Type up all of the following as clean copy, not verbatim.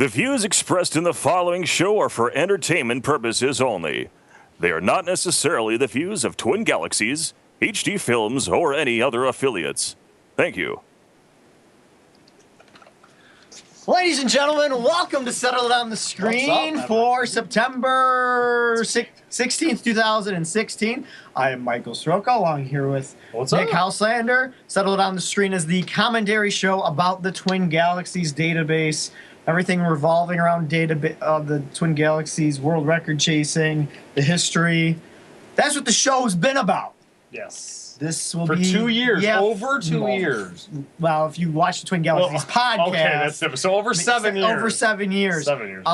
The views expressed in the following show are for entertainment purposes only. They are not necessarily the views of Twin Galaxies, HD Films, or any other affiliates. Thank you. Ladies and gentlemen, welcome to Settle It on the Screen for September 16th, 2016. I am Michael Sroka, along here with Nick Houselander. Settle It on the Screen is the commentary show about the Twin Galaxies database. Everything revolving around the Twin Galaxies, world record chasing, the history. That's what the show's been about. Yes. This will be... For 2 years. Yeah, over 2 years. Well, if you watch the Twin Galaxies podcast... Okay, that's different. So over 7 years. Over 7 years. 7 years.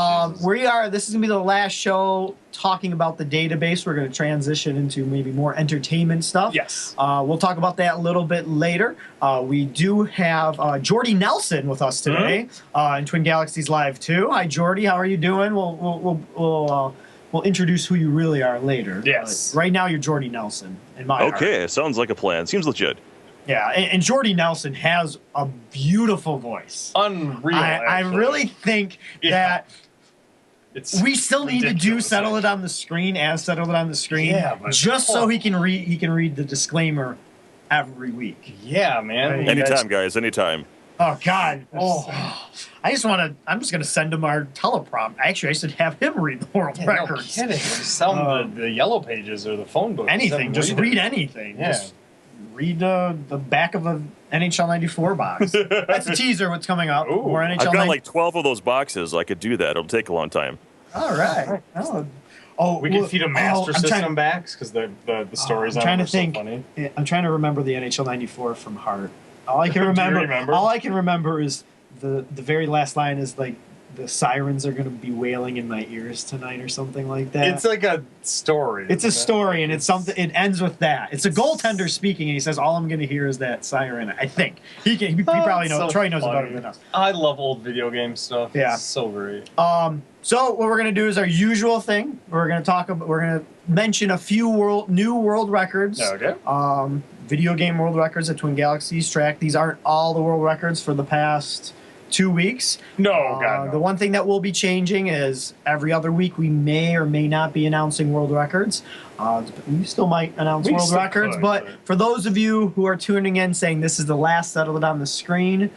This is going to be the last show talking about the database. We're going to transition into maybe more entertainment stuff. Yes. We'll talk about that a little bit later. We do have Jordy Nelson with us today in Twin Galaxies Live 2. Hi, Jordy. How are you doing? We'll introduce who you really are later. Yes. Right now, you're Jordy Nelson in my heart. Okay, sounds like a plan. Seems legit. Yeah, and Jordy Nelson has a beautiful voice. Unreal. I really think that we still need to do Settle It on the Screen as Settle It on the Screen, just so he can read the disclaimer every week. Yeah, man. Anytime, guys. Anytime. Oh God! I'm just gonna send him our teleprompt. Actually, I should have him read the world records. No kidding. Sell him the yellow pages or the phone book. Anything. Just read anything. Yeah. Just read the back of a NHL 94 box. That's a teaser. What's coming up? Ooh. More NHL I've got like 12 of those boxes. I could do that. It'll take a long time. All right. We can feed him Master System backs because the stories on them are so funny. I'm trying to remember the NHL 94 from heart. All I can remember. All I can remember is the very last line is like the sirens are going to be wailing in my ears tonight or something like that. It's like a story. It's a story, and it's something. It ends with that. It's a goaltender speaking, and he says, "All I'm going to hear is that siren." I think he probably knows. So Troy knows better than us. I love old video game stuff. Yeah, it's so great. So what we're going to do is our usual thing. We're going to mention a few new world records. Okay. Video game world records at Twin Galaxies track. These aren't all the world records for the past 2 weeks. No, God, no. The one thing that will be changing is every other week we may or may not be announcing world records. We still might announce world records, but for those of you who are tuning in saying this is the last Settle It on the Screen,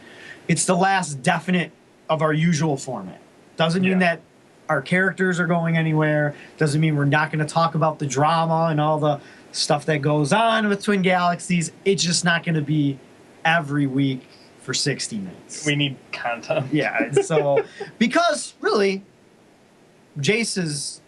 it's the last definite of our usual format. Doesn't mean that our characters are going anywhere. Doesn't mean we're not going to talk about the drama and all the stuff that goes on with Twin Galaxies. It's just not going to be every week for 60 minutes. We need content. Yeah, so because really, Jace is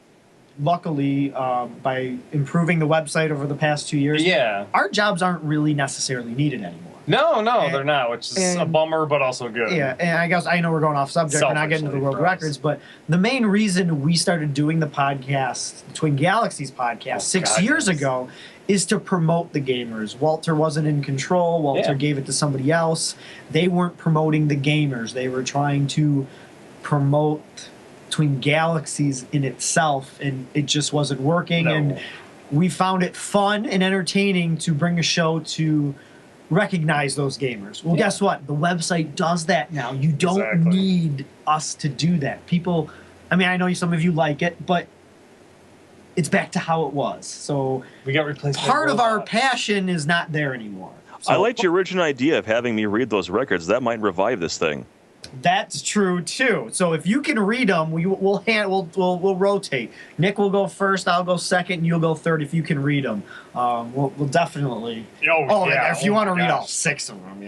luckily by improving the website over the past 2 years. Yeah, our jobs aren't really necessarily needed anymore. No, they're not, which is a bummer, but also good. Yeah, and I guess I know we're going off subject. We're not getting into the world records, but the main reason we started doing the podcast, the Twin Galaxies podcast, 6 years ago, is to promote the gamers. Walter wasn't in control. Walter gave it to somebody else. They weren't promoting the gamers. They were trying to promote Twin Galaxies in itself, and it just wasn't working. And we found it fun and entertaining to bring a show to recognize those gamers. Well, guess what? The website does that now. You don't need us to do that. People, I mean, I know some of you like it, but it's back to how it was. So we got replaced. Part of our passion is not there anymore. So, I liked your original idea of having me read those records. That might revive this thing. That's true too. So if you can read them, we'll rotate. Nick will go first. I'll go second, and you'll go third. If you can read them, we'll definitely. If you want to read all 6 of them,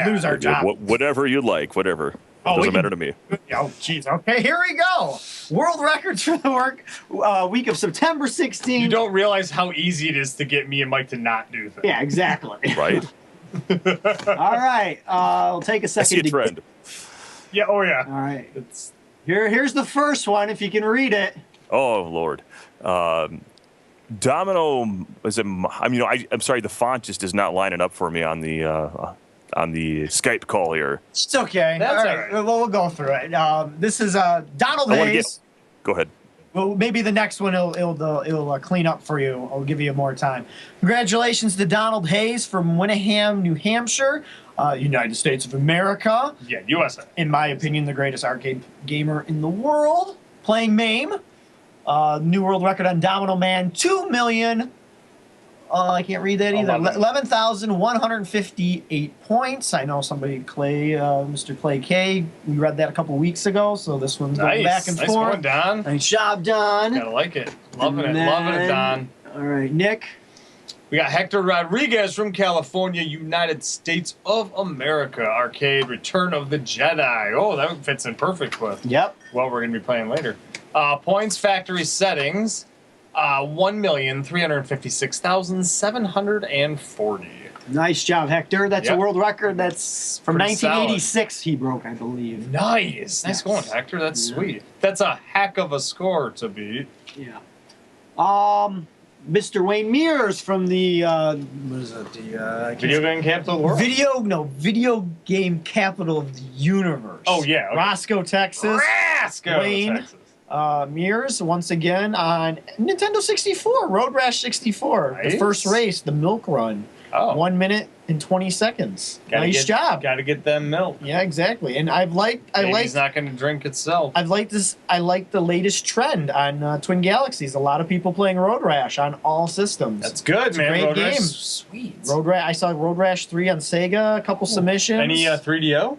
lose our job. Whatever you like, whatever. Doesn't matter to me. Oh, jeez. Okay, here we go. World records for the week of September 16th. You don't realize how easy it is to get me and Mike to not do things. Yeah, exactly. Right. All right. I'll take a second. I see a trend. Yeah. Oh, yeah. All right. Here's the first one. If you can read it. Oh Lord. Domino. Is it? I'm sorry. The font just is not lining up for me on the Skype call here. It's okay. That's all right. Well, we'll go through it. This is Donald Hayes. Go ahead. Well, maybe the next one it'll clean up for you. I'll give you more time. Congratulations to Donald Hayes from Winningham, New Hampshire, United States of America. Yeah, USA. In my opinion, the greatest arcade gamer in the world. Playing MAME. New world record on Domino Man, 2 million. I can't read that either. 11,158 points. I know somebody, Mr. Clay K. We read that a couple weeks ago, so this one's going back and forth. Nice going, Don. Nice job, Don. Gotta like it. Loving it, Don. All right, Nick. We got Hector Rodriguez from California, United States of America. Arcade Return of the Jedi. Oh, that fits in perfect with what we're going to be playing later. Points factory settings. 1,356,740. Nice job, Hector. That's a world record. That's from Pretty 1986 solid. He broke, I believe. Nice going, Hector. That's sweet. That's a heck of a score to beat. Yeah. Mr. Wayne Mears from the what is it? The video game capital of the world. Video game capital of the universe. Oh yeah, okay. Roscoe, Texas. Wayne. Texas. Mears once again on Nintendo 64, Road Rash 64, Nice. The first race, the milk run. 1 minute and 20 seconds. Nice job. Got to get them milk. Yeah, exactly. And I like. He's not going to drink itself. I like the latest trend on Twin Galaxies. A lot of people playing Road Rash on all systems. That's good, it's man. A great Road game. Rash, sweet. I saw Road Rash 3 on Sega. A couple submissions. Any 3DO?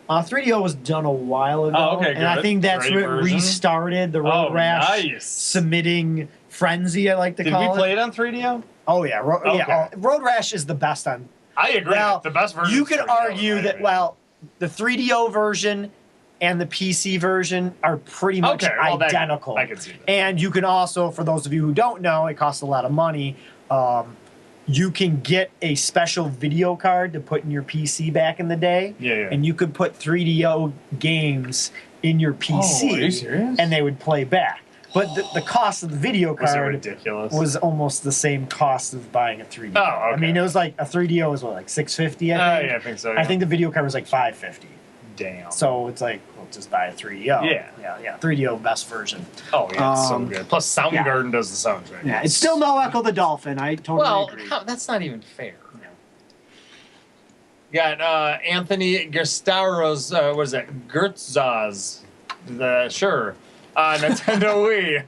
3DO was done a while ago. Oh, okay, and I think that's what restarted the Road Rash submitting frenzy, I like to call it. Did we play it on 3DO? Oh, yeah. Road Rash is the best on... I agree. Well, the best version. You could argue that, the 3DO version and the PC version are pretty much identical. I can see that. And you can also, for those of you who don't know, it costs a lot of money. You can get a special video card to put in your PC back in the day. Yeah. And you could put 3DO games in your PC. Oh, are you serious? And they would play back. But the cost of the video card was almost the same cost of buying a 3DO. Oh, okay. I mean, it was like a 3DO was like $650, I think. Yeah, I think so. Yeah. I think the video card was like $550. Damn. So it's like, well, just buy a 3DO. Yeah. 3DO best version. Oh yeah, it's so good. Plus, Soundgarden does the soundtrack. Yeah, it's still no Echo the Dolphin. I totally agree. Well, that's not even fair. Got Anthony Gustaros, what is it? Gertzaz. Nintendo Wii.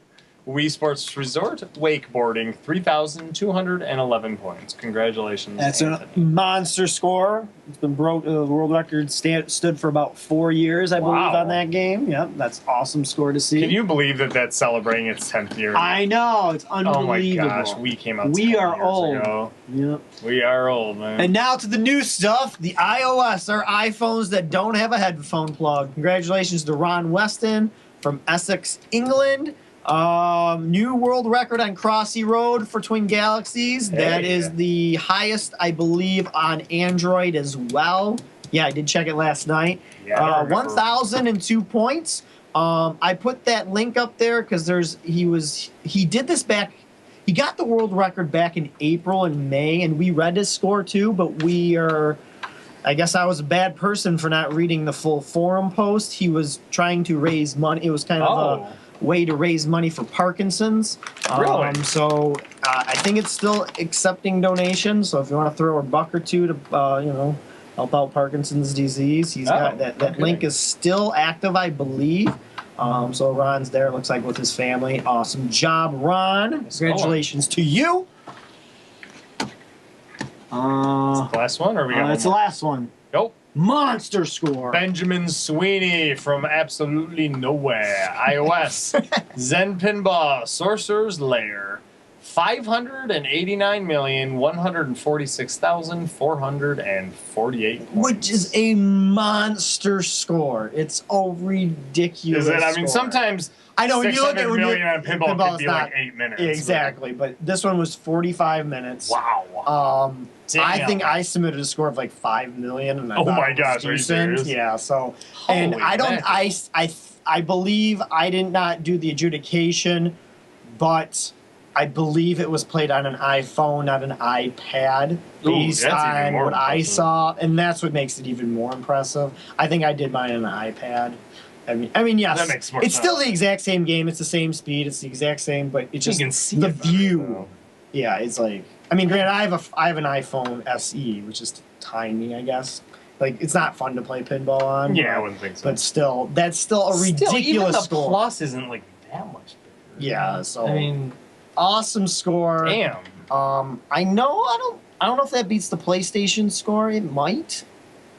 Wii Sports Resort Wakeboarding, 3,211 points. Congratulations. That's Anthony. a monster score. It's been broke. The world record stood for about 4 years, I believe, on that game. Yep, that's awesome score to see. Can you believe that that's celebrating its 10th year? I know, it's unbelievable. Oh my gosh, we came out. We are 10 years old. Ago. Yep. We are old, man. And now to the new stuff, the iOS, or iPhones that don't have a headphone plug. Congratulations to Ron Weston from Essex, England. New world record on Crossy Road for Twin Galaxies. That is the highest, I believe, on Android as well. Yeah, I did check it last night. 1,002 points. I put that link up there because he did this back. He got the world record back in April and May, and we read his score too. But I guess I was a bad person for not reading the full forum post. He was trying to raise money. It was kind of a way to raise money for Parkinson's. Really? So I think it's still accepting donations. So if you want to throw a buck or two to help out Parkinson's disease, he's got that link is still active, I believe. So Ron's there, looks like, with his family. Awesome job, Ron. Congratulations to you. It's the last one, or we got it's the last one. Nope. Monster score. Benjamin Sweeney from absolutely nowhere. iOS. Zen Pinball. Sorcerer's Lair. 589,146,448 points. Which is a monster score. It's a ridiculous Is it? I mean, sometimes I know when you look at million on pinball could be like 8 minutes. Exactly, but this one was 45 minutes. Wow. I think I submitted a score of like 5 million, and oh my gosh, are you serious? Yeah. So, holy and I don't. I believe I did not do the adjudication, but I believe it was played on an iPhone, not an iPad, based on what I saw, and that's what makes it even more impressive. I think I did mine on an iPad. I mean, yes. That makes more it's sense. still the exact same game. It's the same speed. It's the exact same, but it's just you can see the it better, view. though. Yeah, it's like. I mean, granted, I have an iPhone SE, which is tiny, I guess. Like, it's not fun to play pinball on. Yeah, I wouldn't think so. But still, that's still a ridiculous even the score. Plus isn't like that much bigger. Yeah, so I mean, awesome score. damn. I don't know if that beats the PlayStation score. It might.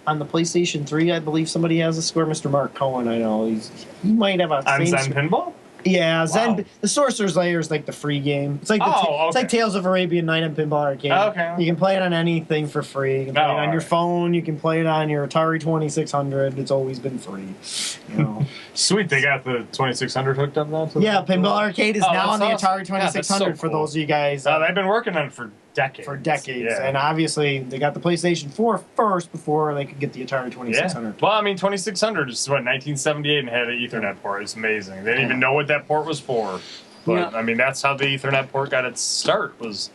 On the PlayStation 3, I believe somebody has a score. Mr. Mark Cohen, I know he might have a On same Zen Pinball? Yeah, Zen. Wow. The Sorcerer's Lair is like the free game. It's like it's like Tales of Arabian Night and Pinball Arcade. Okay. You can play it on anything for free. You can play it on your phone. You can play it on your Atari 2600. It's always been free. You know. Sweet, they got the 2600 hooked up now. Yeah, Pinball Arcade is now on the Atari 2600 so for cool. those of you guys. They've been working on it for decades. Yeah. And obviously they got the PlayStation 4 first before they could get the Atari 2600. Yeah. Well, I mean, 2600 is what 1978 and had an Ethernet port. It's amazing. They didn't even know what that port was for, but I mean, that's how the Ethernet port got its start. Was,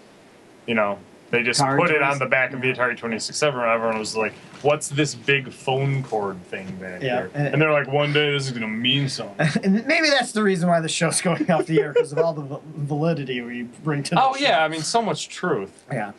they just put it on the back of the Atari 2600, and everyone was like, "What's this big phone cord thing back there?" And they're like, "One day this is gonna mean something." And maybe that's the reason why the show's going off the air, because of all the validity we bring to the show. Yeah, I mean, so much truth. Yeah.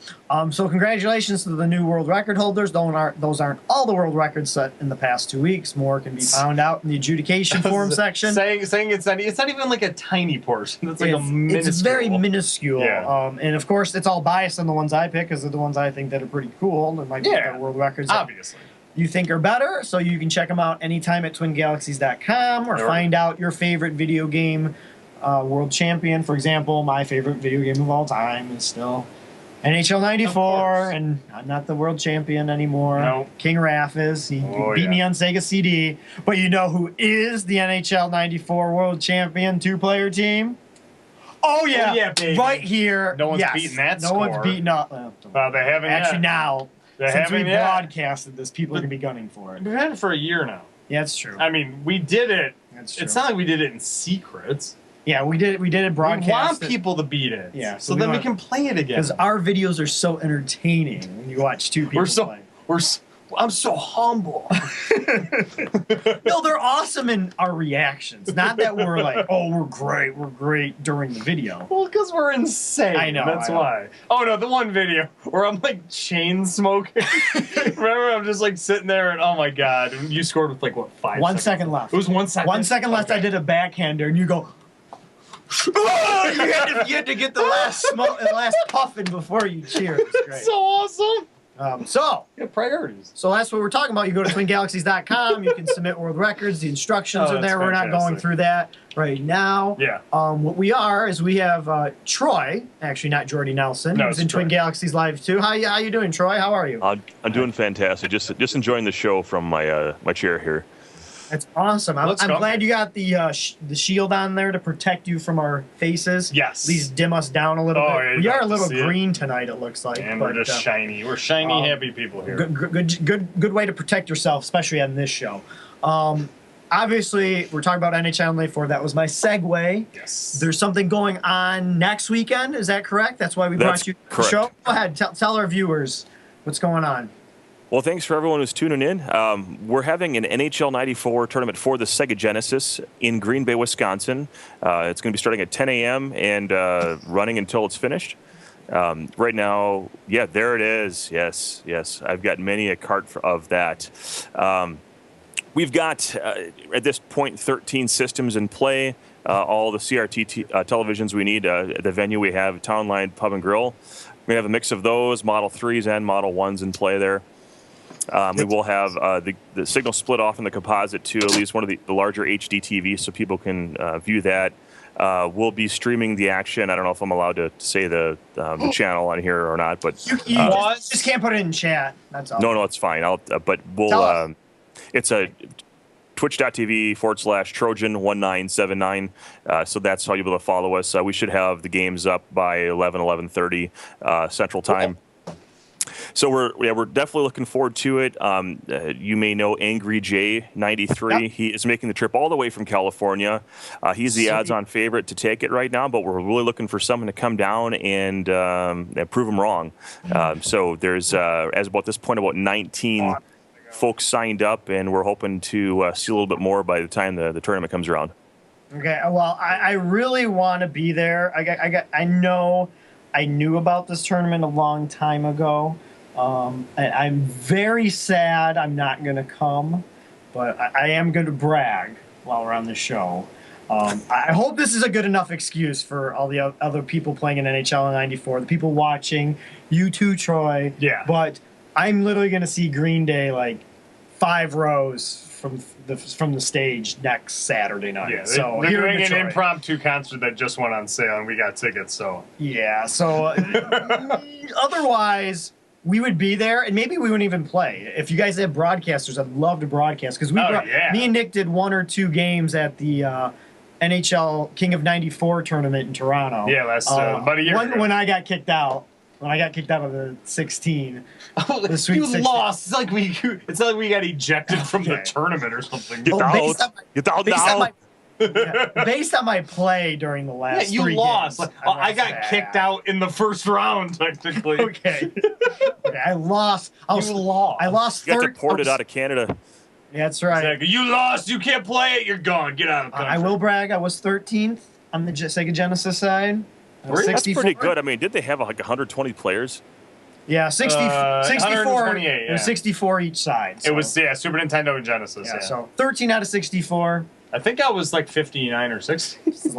So congratulations to the new world record holders. Those aren't all the world records set in the past 2 weeks. More can be found out in the adjudication form section. Saying it's not even like a tiny portion. It's like a minuscule. It's very minuscule. Yeah. And of course, it's all biased on the ones I pick because they're the ones I think that are pretty cool. There might be other world records. Obviously. You think are better, so you can check them out anytime at twingalaxies.com or find out your favorite video game world champion. For example, my favorite video game of all time is still NHL 94, and I'm not the world champion anymore. No. King Raph is. He beat me on Sega CD. But you know who is the NHL 94 world champion two-player team? Oh, yeah. Baby. Right here. No one's beaten that No score. one's beaten up. They haven't Actually, yet. now. They Since we haven't yet. broadcasted this, people are going to be gunning for it. We've had it for a year now. Yeah, it's true. I mean, we did it. That's true. It's not like we did it in secret. Yeah, we did it broadcast. We want people to beat it. Yeah, so then we can play it again. Because our videos are so entertaining when you watch two people play. I'm so humble. No, they're awesome in our reactions. Not that we're like, oh, we're great during the video. Well, because we're insane. I know. That's why. Oh, no, the one video where I'm like chain smoking. Remember, I'm just like sitting there and oh my God. And you scored with like, what, 5 1 seconds? second left. It was 1 second? 1 second left, I did a backhander and you go, oh, you had to get the last puff in before you cheer. It was great. So awesome. Priorities. So that's what we're talking about. You go to twingalaxies.com. You can submit world records. The instructions are there. We're not going through that right now. Yeah. What we are is we have Troy, actually not Jordy Nelson, who's in Twin Galaxies Live too. How you doing, Troy? How are you? I'm doing fantastic. Just enjoying the show from my my chair here. That's awesome. I'm glad you got the shield on there to protect you from our faces. Yes. At least dim us down a little bit. Yeah, we are a little green tonight, it looks like. And we're just shiny. We're shiny, happy people here. Good way to protect yourself, especially on this show. Obviously, we're talking about NHL 94. That was my segue. Yes. There's something going on next weekend. Is that correct? That's why we brought you to the show. Go ahead. Tell our viewers what's going on. Well, thanks for everyone who's tuning in. We're having an NHL 94 tournament for the Sega Genesis in Green Bay, Wisconsin. It's going to be starting at 10 a.m. and running until it's finished. Right now, there it is. Yes. I've got many a cart of that. We've got, at this point, 13 systems in play. All the CRT televisions we need. At the venue, we have Town Line Pub and Grill. We have a mix of those, Model 3s and Model 1s in play there. We will have the signal split off in the composite to at least one of the larger HD TVs so people can view that. We'll be streaming the action. I don't know if I'm allowed to say the channel on here or not, but you just can't put it in chat. That's all. No, it's fine. But we'll. It's a twitch.tv/Trojan1979. So that's how you'll be able to follow us. We should have the games up by 11:30 Central Time. So we're definitely looking forward to it. You may know Angry J 93. Yep. He is making the trip all the way from California. He's the odds-on favorite to take it right now, but we're really looking for someone to come down and prove him wrong. So there's, as about this point, about 19 folks signed up, and we're hoping to see a little bit more by the time the tournament comes around. Okay, well, I really want to be there. I know I knew about this tournament a long time ago. I'm very sad I'm not going to come, but I am going to brag while we're on the show. I hope this is a good enough excuse for all the other people playing in NHL in '94, the people watching, you too, Troy. Yeah. But I'm literally going to see Green Day like 5 rows from the stage next Saturday night. Yeah, so they're doing in an impromptu concert that just went on sale, and we got tickets. So yeah, so otherwise we would be there, and maybe we wouldn't even play. If you guys have broadcasters, I'd love to broadcast because me and Nick did 1 or 2 games at the NHL King of '94 tournament in Toronto. Yeah, last about a year ago. When I got kicked out. When I got kicked out of the 16, the Sweet 16. Lost. It's not like we got ejected from the tournament or something. Get out now. Based on my play during the last 3 lost. games, I got kicked out in the first round, technically. Okay, I lost. You lost. I lost. You got deported out of Canada. Yeah, that's right. Exactly. You lost. You can't play it. You're gone. Get out of the country. I will brag. I was 13th on the Sega Genesis side. That's pretty good. I mean, did they have like 120 players? Yeah, 64. Yeah. 64 each side. So. It was Super Nintendo and Genesis. Yeah, so 13 out of 64. I think I was like 59 or 60.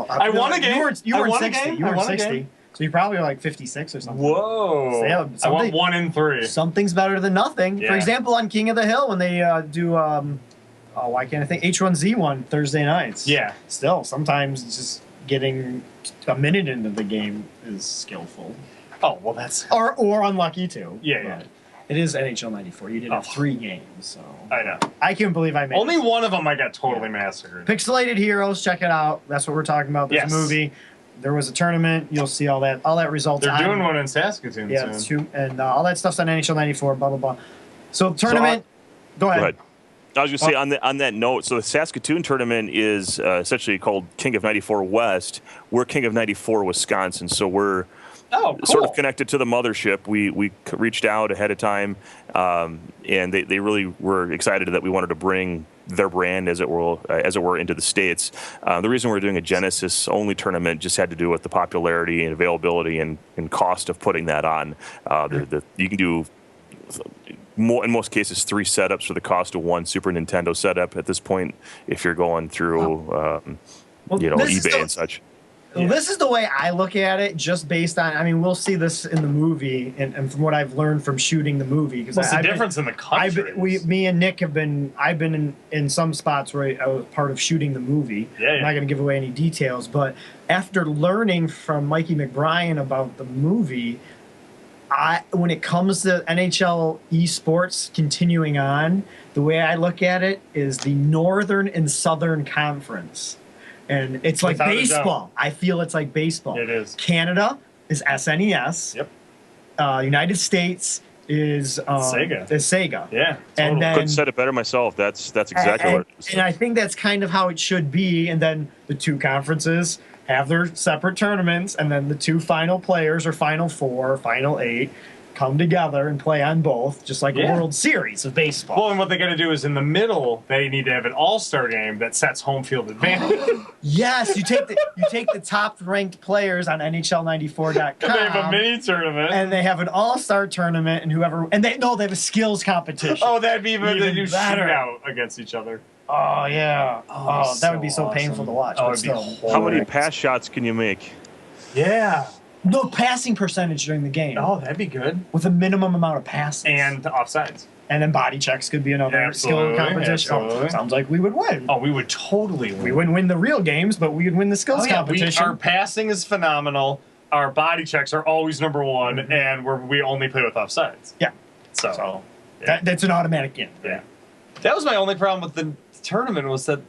I won a game. You were 60. You were 60. So you're probably like 56 or something. Whoa. So yeah, I won 1 in 3. Something's better than nothing. Yeah. For example, on King of the Hill, when they do, why can't I think? H1Z1 Thursday nights. Yeah. Still, sometimes just getting a minute into the game is skillful. Oh, well, that's... Or unlucky, too. Yeah. It is NHL '94. You did have 3 games, so... I know. I can't believe I made Only one of them I got totally massacred. Pixelated Heroes, check it out. That's what we're talking about, this movie. There was a tournament. You'll see all that results. They're doing one in Saskatoon soon. And all that stuff's on NHL '94, blah, blah, blah. So, tournament... Go ahead. I was going to say, on that note, so the Saskatoon tournament is essentially called King of '94 West. We're King of '94 Wisconsin, so we're sort of connected to the mothership. We reached out ahead of time, and they really were excited that we wanted to bring their brand, as it were, into the States. The reason we're doing a Genesis-only tournament just had to do with the popularity and availability and cost of putting that on. You can do... in most cases, 3 setups for the cost of 1 Super Nintendo setup at this point, if you're going through, eBay and such. Well, this is the way I look at it, just based on, I mean, we'll see this in the movie, and from what I've learned from shooting the movie. What's the difference in the country? Me and Nick I've been in some spots where I was part of shooting the movie. Yeah. I'm not going to give away any details, but after learning from Mikey McBrien about the movie, when it comes to NHL esports continuing on, the way I look at it is the Northern and Southern Conference. And it's like baseball. I feel it's like baseball. It is. Canada is SNES. Yep. United States is Sega. Yeah. And then, couldn't said it better myself. That's exactly what it is. And I think that's kind of how it should be. And then the 2 conferences have their separate tournaments, and then the 2 final players, or final 4, or final 8, come together and play on both, just like a World Series of baseball. Well, and what they got to do is in the middle, they need to have an all-star game that sets home field advantage. Yes, you take the top-ranked players on NHL94.com. They have a mini tournament, and they have an all-star tournament, and they have a skills competition. Oh, that'd be even they do better. shootout against each other. Oh yeah. Oh, that would be so painful to watch. Oh, it'd be horrible. How many pass shots can you make? Yeah. No passing percentage during the game. Oh, that'd be good. With a minimum amount of passes. And offsides. And then body checks could be another skill competition. Oh, sounds like we would win. Oh, we would totally win. We wouldn't win the real games, but we would win the skills competition. Our passing is phenomenal. Our body checks are always number 1, and we only play with offsides. Yeah. So that's an automatic win. Yeah. That was my only problem with the tournament, was that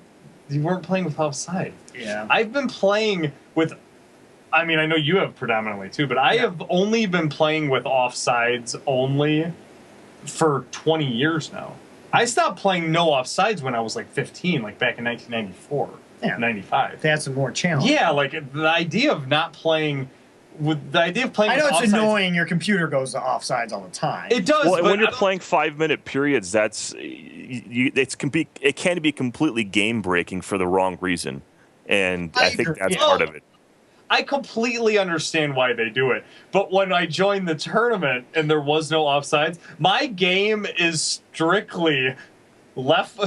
you weren't playing with offside. Yeah. I've been playing with... I mean, I know you have predominantly too, but I have only been playing with offsides only for 20 years now. I stopped playing no offsides when I was like 15, like back in 1994, 95. They had some more challenge. Yeah, like the idea of not playing with the idea of playing. I know it's offsides, annoying. Your computer goes to offsides all the time. It does. Well, but when you're playing 5-minute periods, it can be completely game breaking for the wrong reason, and I think that's part of it. I completely understand why they do it, but when I joined the tournament and there was no offsides, my game is strictly left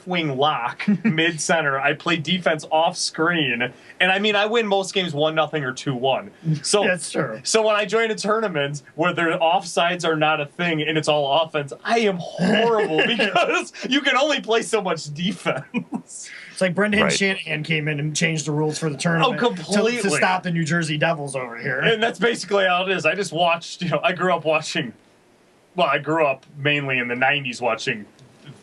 wing lock, mid center. I play defense off screen, and I mean I win most games 1-0 or 2-1. So that's true. So when I join a tournament where their offsides are not a thing and it's all offense, I am horrible because you can only play so much defense. It's like Brendan Shanahan came in and changed the rules for the tournament to stop the New Jersey Devils over here. And that's basically how it is. I just watched. I grew up watching. Well, I grew up mainly in the 90s watching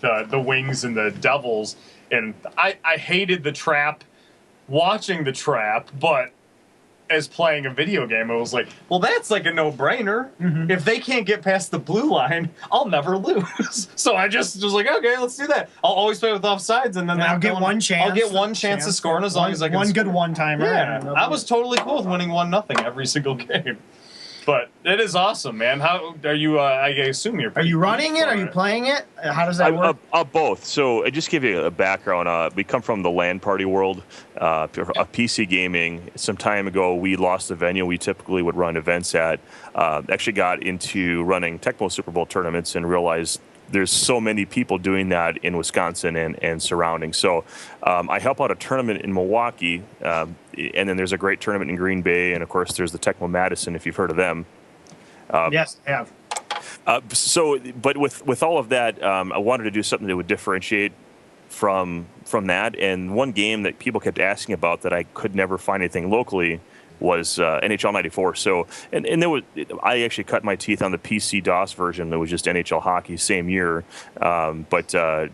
the Wings and the Devils, and I hated the trap, watching the trap, but as playing a video game, I was like, well, that's like a no-brainer. Mm-hmm. If they can't get past the blue line, I'll never lose. So I just was like, okay, let's do that. I'll always play with offsides, and then I'll get one chance. I'll get one chance to score, and as long as I can one good one-timer. Yeah, I was totally cool with winning 1-0 every single game. But it is awesome, man. How are you? I assume you're. Are you running it? Are you playing it? How does that work? Both. So I just give you a background. We come from the LAN party world, PC gaming. Some time ago, we lost the venue we typically would run events at. Actually got into running Tecmo Super Bowl tournaments and realized there's so many people doing that in Wisconsin and surrounding. So I help out a tournament in Milwaukee, and then there's a great tournament in Green Bay, and of course there's the Tecmo Madison, if you've heard of them. Yes, I have. But with all of that, I wanted to do something that would differentiate from that. And one game that people kept asking about that I could never find anything locally was NHL 94. So, and there was, I actually cut my teeth on the PC DOS version that was just NHL hockey same year. But I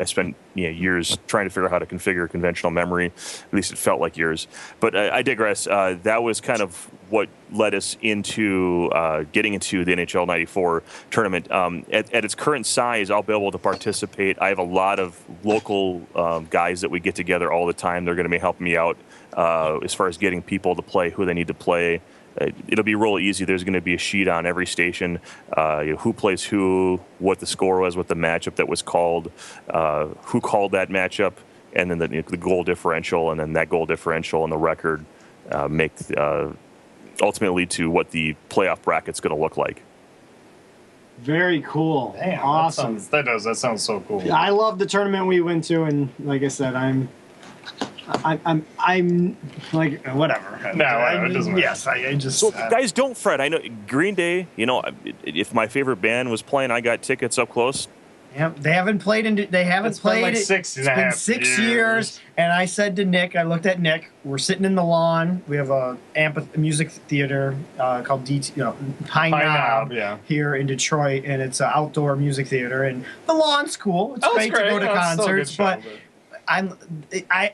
spent years trying to figure out how to configure conventional memory. At least it felt like years. But I digress. That was kind of what led us into getting into the NHL 94 tournament. At its current size, I'll be able to participate. I have a lot of local guys that we get together all the time. They're going to be helping me out as far as getting people to play who they need to play. It'll be real easy. There's going to be a sheet on every station, who plays who, what the score was, what the matchup that was called, who called that matchup, and then the goal differential, and then that goal differential and the record make ultimately lead to what the playoff bracket's going to look like. Very cool. Damn, awesome. That sounds so cool. I love the tournament we went to, and like I said, I'm like whatever. No, it doesn't matter. Yes, I just. So guys, don't fret. I know Green Day. If my favorite band was playing, I got tickets up close. Yeah, they haven't played. It's been like 6 years. And I said to Nick, I looked at Nick. We're sitting in the lawn. We have a music theater called Pine Knob here in Detroit, and it's an outdoor music theater. And the lawn's cool. It's great to go to concerts, but.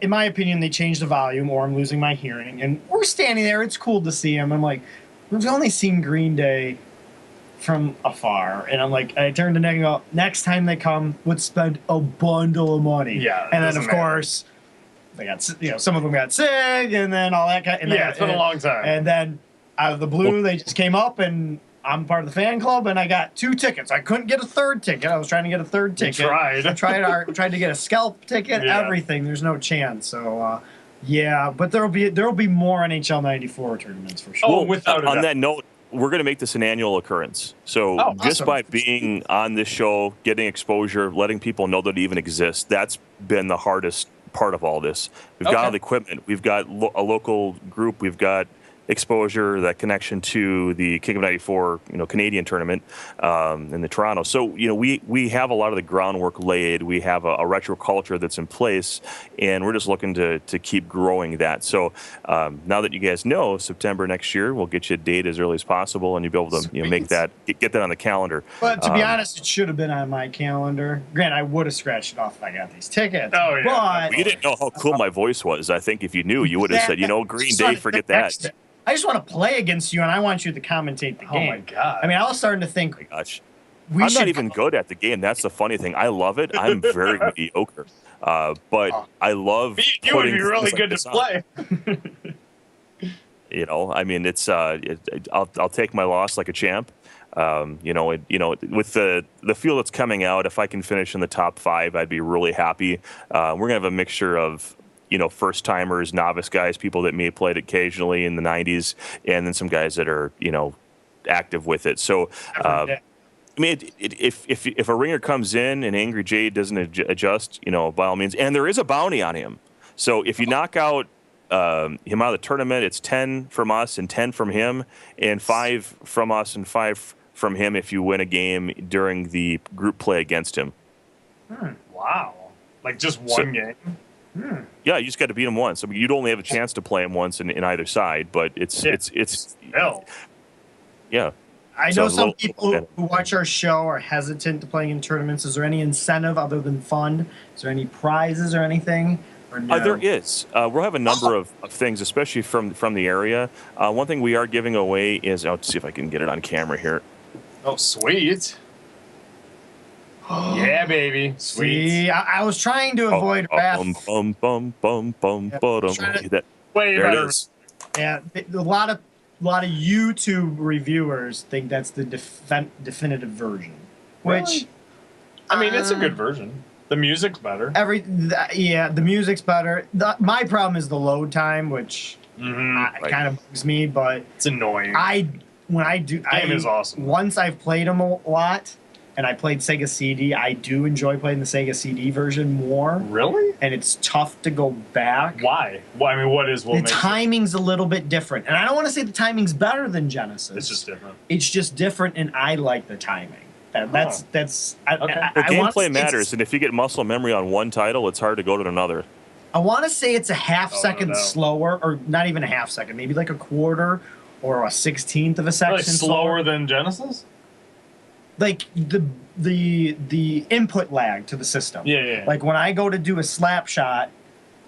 In my opinion, they changed the volume, or I'm losing my hearing. And we're standing there. It's cool to see them. I'm like, we've only seen Green Day from afar. And I'm like, I turned to Nick and go, next time they come, let's spend a bundle of money. Yeah. And then, of course, they got, some of them got sick, and then all that kind of. Yeah, it's been a long time. And then out of the blue, they just came up, and I'm part of the fan club, and I got 2 tickets. I couldn't get a third ticket. I was trying to get a third ticket. Tried to get a scalp ticket. Yeah. Everything. There's no chance. So, but there'll be more NHL 94 tournaments for sure. Oh, without on that note, we're going to make this an annual occurrence. So just by being on this show, getting exposure, letting people know that it even exists, that's been the hardest part of all this. We've got all the equipment. We've got a local group. We've got exposure, that connection to the King of 94, Canadian tournament in the Toronto. So, we have a lot of the groundwork laid. We have a retro culture that's in place, and we're just looking to keep growing that. So now that you guys know, September next year, we'll get you a date as early as possible, and you'll be able to make that, get that on the calendar. But to be honest, it should have been on my calendar. Grant, I would have scratched it off if I got these tickets. Oh, yeah. But you didn't know how cool my voice was. I think if you knew, you would have said, Green Day, forget that. I just want to play against you, and I want you to commentate the game. Oh, my God. I mean, I was starting to think, oh my gosh. I'm not even good at the game. That's the funny thing. I love it. I'm very mediocre. But I love you would be really good to play. You know, I mean, it's I'll take my loss like a champ. With the field that's coming out, if I can finish in the top 5, I'd be really happy. We're gonna have a mixture of first timers, novice guys, people that may have played occasionally in the '90s, and then some guys that are active with it. So. I mean, if a ringer comes in and Angry Jade doesn't adjust, by all means, and there is a bounty on him. So if you knock out him out of the tournament, it's 10 from us and 10 from him, and 5 from us and 5 from him if you win a game during the group play against him. Wow. Like just one game? Yeah, you just got to beat him once. I mean, you'd only have a chance to play him once in either side, but it's yeah. I know some people who watch our show are hesitant to playing in tournaments. Is there any incentive other than fun? Is there any prizes or anything? Or no? There is. We'll have a number of things, especially from the area. One thing we are giving away is, let's see if I can get it on camera here. Oh, sweet. Yeah, baby. Sweet. See, I was trying to avoid wrath. There it is. Yeah, a lot of YouTube reviewers think that's the definitive version, which I mean, it's a good version. The music's better. The music's better. My problem is the load time, which kind of bugs me, but it's annoying. Game is awesome. Once I've played them a lot, and I played Sega CD, I do enjoy playing the Sega CD version more. Really? And it's tough to go back. Why? Well, I mean, the timing's a little bit different. And I don't want to say the timing's better than Genesis. It's just different. It's just different, and I like the timing. That's okay. Gameplay matters, and if you get muscle memory on one title, it's hard to go to another. I want to say it's a half-second slower, or not even a half-second, maybe like a quarter or a 16th of a second slower than Genesis? Like the input lag to the system. Yeah. Like when I go to do a slap shot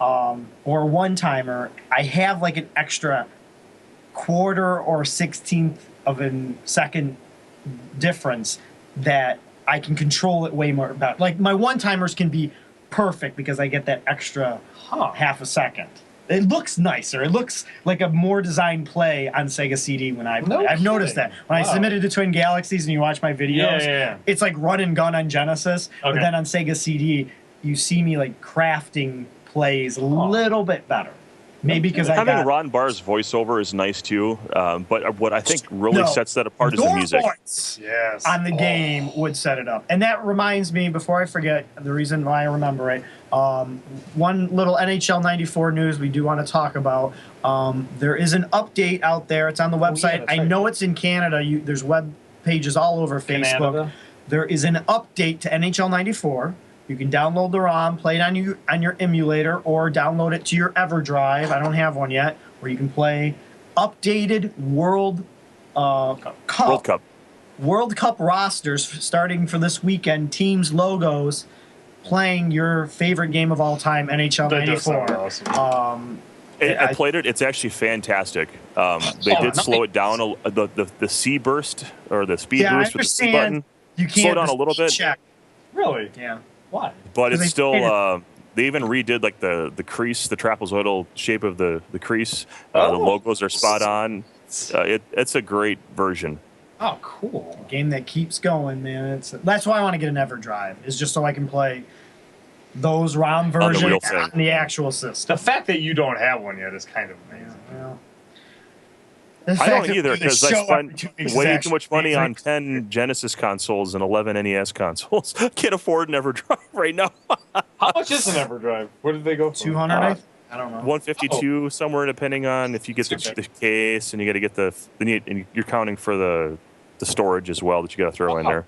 or a one-timer, I have like an extra quarter or 16th of a second difference that I can control it way more about. Like my one-timers can be perfect because I get that extra half a second. It looks nicer. It looks like a more designed play on Sega CD when I play. I've noticed that. When I submitted to Twin Galaxies and you watch my videos, it's like run and gun on Genesis. But then on Sega CD, you see me like crafting plays a little bit better. Maybe because having Ron Barr's voiceover is nice too, but what I think really sets that apart is the music. Voice on the game would set it up, and that reminds me. Before I forget, the reason why I remember it, one little NHL '94 news we do want to talk about. There is an update out there. It's on the website. I know it's in Canada. There's web pages all over Facebook. Canada. There is an update to NHL '94. You can download the ROM, play it on your emulator, or download it to your EverDrive. I don't have one yet. Where you can play updated World Cup rosters starting for this weekend. Teams, logos, playing your favorite game of all time, NHL '94. Awesome. I played it. It's actually fantastic. They did slow it down. The C burst or the speed boost with the C button. You can't slow down a little bit. Check. Really? Yeah. Why? But it's still. They even redid like the crease, the trapezoidal shape of the crease. The logos are spot on. It's a great version. Oh, cool! A game that keeps going, man. That's why I want to get an EverDrive. Is just so I can play those ROM versions on the actual system. The fact that you don't have one yet is kind of amazing. Yeah. I don't either because I spent way too much money on 10 Genesis consoles and 11 NES consoles. Can't afford an EverDrive right now. How much is an EverDrive? What did they go for? 200, I don't know. 152 somewhere, depending on if you get the case and you got to get and you're counting for the storage as well that you got to throw in there.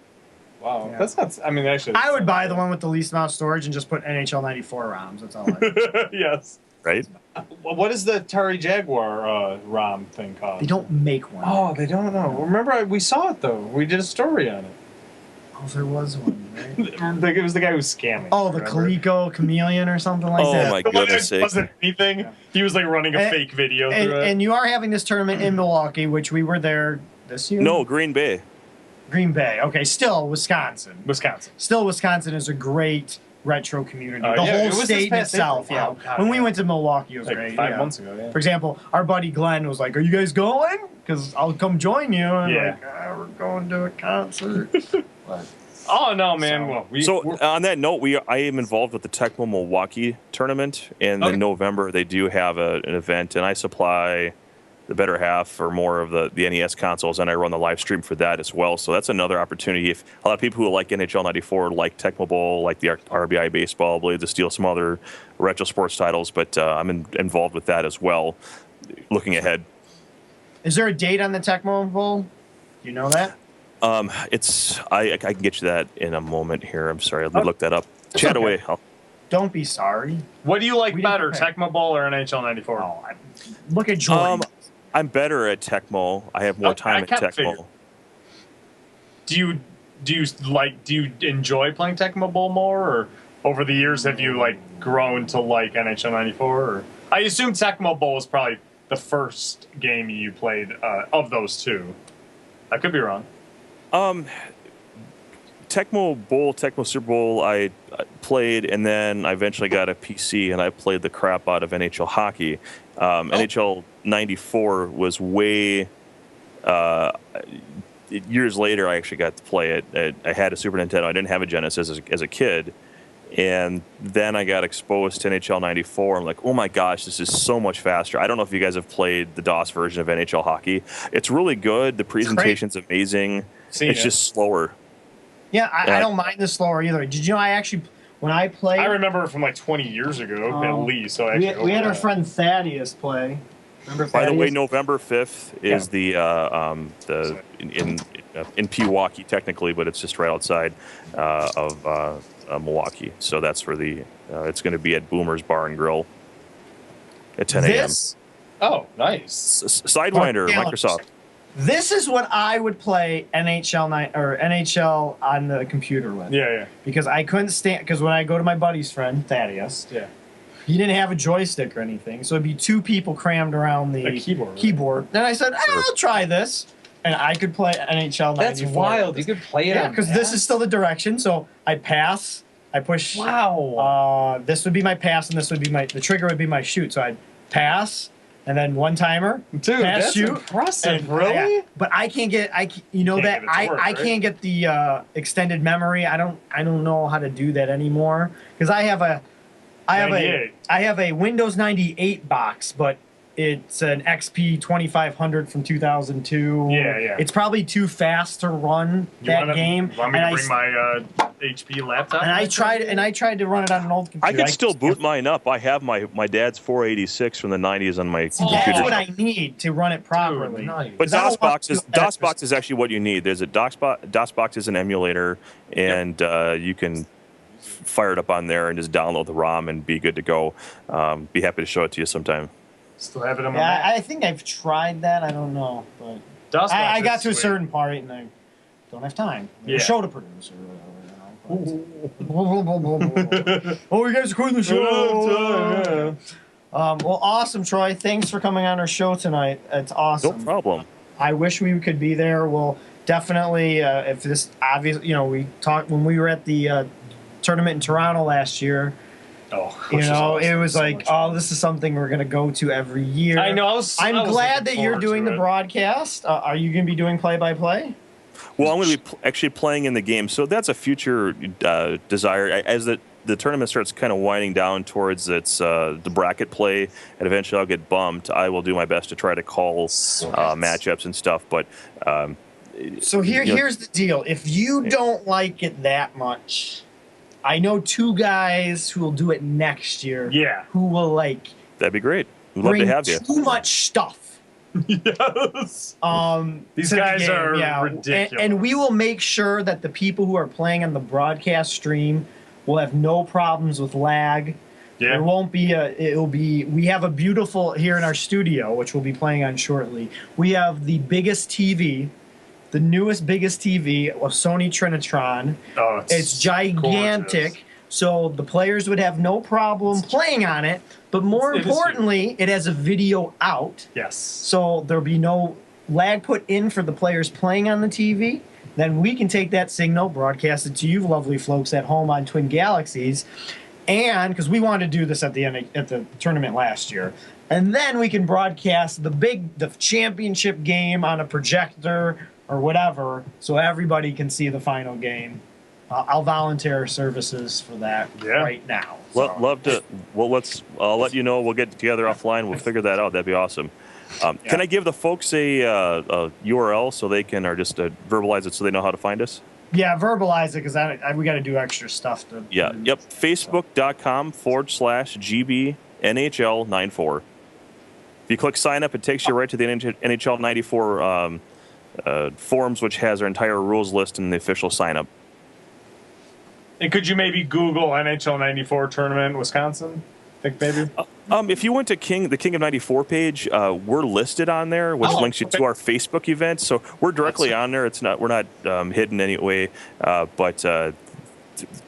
Wow, that's not. I mean, actually, I would buy the one with the least amount of storage and just put NHL '94 ROMs. That's all. Yes. Right. What is the Atari Jaguar ROM thing called? They don't make one. Oh, they don't know. Remember, we saw it though. We did a story on it. Oh, there was one, right? It was the guy who was scamming. Oh, the Coleco Chameleon or something like that. Oh my goodness sake! Wasn't anything. He was like running a fake video through it. And you are having this tournament in Milwaukee, which we were there this year. No, Green Bay. Green Bay. Okay, still Wisconsin. Wisconsin. Still, Wisconsin is a great retro community. Yeah, the it whole was this state past itself. April. Yeah. Wow, God, When we yeah. went to Milwaukee, it was Like great. 5 yeah. months ago, yeah. For example, our buddy Glenn was like, "Are you guys going? Because I'll come join you." And Yeah. like, we're going to a concert. But, Oh no, man! So- Well, On that note, I am involved with the Tecmo Milwaukee tournament, and Okay. in November they do have an event, and I supply the better half or more of the NES consoles, and I run the live stream for that as well. So that's another opportunity. If a lot of people who like NHL '94 like Tecmo Bowl, like the RBI baseball, Blades of Steel, some other retro sports titles, but I'm involved with that as well. Looking ahead, is there a date on the Tecmo Bowl? Do you know that? I can get you that in a moment here. I'm sorry, let me look that up. Chat okay. away. Don't be sorry. what do you like We didn't better, prepare. Tecmo Bowl or NHL '94? Oh, look at Jordan. I'm better at Tecmo. I have more time at kinda Tecmo. figured. Do you enjoy playing Tecmo Bowl more, or over the years have you like grown to like NHL '94? Or I assume Tecmo Bowl was probably the first game you played of those two. I could be wrong. Tecmo Bowl, Tecmo Super Bowl, I played, and then I eventually got a PC, and I played the crap out of NHL hockey. NHL '94 was way. Years later, I actually got to play it. I had a Super Nintendo. I didn't have a Genesis as a kid, and then I got exposed to NHL '94. I'm like, oh my gosh, this is so much faster. I don't know if you guys have played the DOS version of NHL hockey. It's really good. The presentation's amazing. It's just slower. Yeah, I don't mind the slower either. Did you know I actually, when I played... I remember it from like 20 years ago, at least. So we had our friend Thaddeus play. Remember Thaddeus? By the way, November 5th is in Pewaukee technically, but it's just right outside of Milwaukee. So that's where it's going to be at Boomer's Bar and Grill at 10 a.m. Oh, nice. Sidewinder, Microsoft. This is what I would play NHL on the computer with. Yeah. Because I couldn't stand, because when I go to my buddy's friend Thaddeus, he didn't have a joystick or anything, so it'd be two people crammed around the keyboard. Then I said, I'll try this, and I could play NHL 94. That's wild. You could play it. Yeah, because this is still the direction. So I pass, I push. Wow. This would be my pass, and this would be the trigger would be my shoot. So I'd pass. And then one timer, dude, pass, that's shoot, impressive. and, really? Yeah. But I can't get I can't get the extended memory. I don't know how to do that anymore because I have a Windows 98 box, but it's an XP 2500 from 2002. Yeah. It's probably too fast to run that game. Want me to bring my HP laptop? And I tried to run it on an old computer. I can still boot mine up. I have my dad's 486 from the 90s on my computer. That's what I need to run it properly. Dude, nice. But DOSBox is actually what you need. There's a DOSBox is an emulator, and you can fire it up on there and just download the ROM and be good to go. Be happy to show it to you sometime. Still have it on my Mac. I think I've tried that. I don't know, but I got to a certain part and I don't have time. Yeah. Show to produce or whatever. Oh, you guys are quitting the show. Well, awesome, Troy. Thanks for coming on our show tonight. It's awesome. No problem. I wish we could be there. We'll definitely, if this obvious, we talked when we were at the tournament in Toronto last year. It was like, this is something we're going to go to every year. I know. I'm glad that you're doing the broadcast. Are you going to be doing play-by-play? Well, I'm going to be actually playing in the game. So that's a future desire. As the tournament starts kind of winding down towards the bracket play, and eventually I'll get bumped, I will do my best to try to call matchups and stuff. But so here's the deal. If you don't like it that much... I know two guys who will do it next year. Yeah. Who will that'd be great. We'd love to have you. Too much stuff. Yes. These guys are ridiculous. And we will make sure that the people who are playing on the broadcast stream will have no problems with lag. Yeah. There won't be we have a beautiful here in our studio, which we'll be playing on shortly. We have the biggest TV. The newest, biggest TV, a Sony Trinitron. Oh, it's gigantic, gorgeous. So the players would have no problem playing on it. But more importantly, it has a video out. Yes. So there'll be no lag put in for the players playing on the TV. then we can take that signal, broadcast it to you lovely folks at home on Twin Galaxies, and because we wanted to do this at the tournament last year, and then we can broadcast the championship game on a projector or whatever, so everybody can see the final game. I'll volunteer services for that right now. So. Love to. Well, I'll let you know. We'll get together offline. We'll figure that out. That'd be awesome. Can I give the folks a URL so they can, or just verbalize it so they know how to find us? Yeah, verbalize it because we got to do extra stuff to. Yeah. Yep. Facebook.com/GBNHL94. If you click sign up, it takes you right to the NHL 94 forums, which has our entire rules list and the official sign up. And could you maybe Google NHL 94 tournament Wisconsin? Think maybe? If you went to the King of 94 page, we're listed on there, which links you to our Facebook event. So we're directly on there. We're not hidden anyway. But the